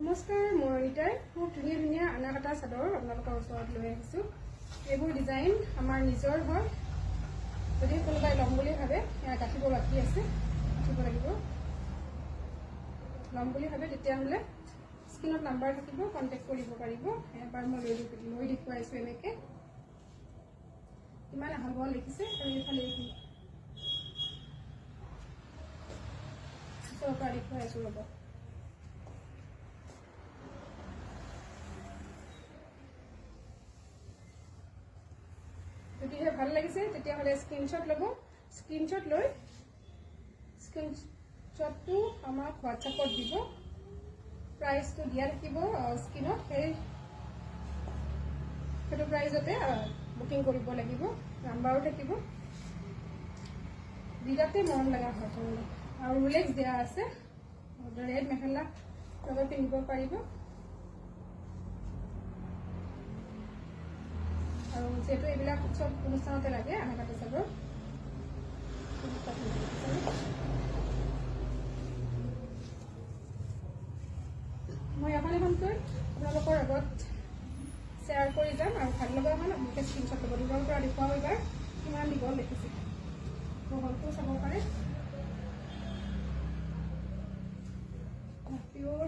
নমস্কাৰ, মই অনিতাই খুব ধুনীয়া ধুনীয়া আনাকাটা চাদৰ আপোনালোকৰ ওচৰত লৈ আহিছোঁ। এইবোৰ ডিজাইন আমাৰ নিজৰ হয়। যদি কোনোবাই ল'ম বুলি ভাবে, এয়া গাঁঠিব বাকী আছে, গাঁঠিব লাগিব। ল'ম বুলি ভাবে তেতিয়াহ'লে স্ক্ৰীনত নাম্বাৰ থাকিব, কণ্টেক্ট কৰিব পাৰিব। এবাৰ মই লৈ দেখুৱাইছোঁ এনেকৈ। কিমান আহল বহল দেখিছে, আৰু এইফালে ওচৰৰ পৰা দেখুৱাইছোঁ ৰ'ব। যদিহে ভাল লাগিছে তেতিয়াহ'লে স্ক্ৰীনশ্বট ল'ব। স্ক্ৰীনশ্বট লৈ স্ক্ৰীনশ্বটটো আমাক হোৱাটছআপত দিব। প্ৰাইচটো দিয়া থাকিব স্ক্ৰীনত, সেইটো প্ৰাইজতে বুকিং কৰিব লাগিব। নাম্বাৰো থাকিব। বিৰাটেই মৰম লগা হয় তাৰমানে, আৰু ৰুলেক্স দিয়া আছে। ৰেড মেখেলা লগত পিন্ধিব পাৰিব। আৰু যিহেতু এইবিলাক চব অনুষ্ঠানতে লাগে আনাকাটা চাদৰ। মই এখন এখনকৈ আপোনালোকৰ আগত শ্বেয়াৰ কৰি যাম, আৰু ভাল লগা এখন আপোনালোকে স্ক্ৰীনশ্বট ল'ব। দূৰৰ পৰা দেখুৱাও এইবাৰ কিমান দীঘল দেখিছে, বহলটো চাব পাৰে। পিয়ৰ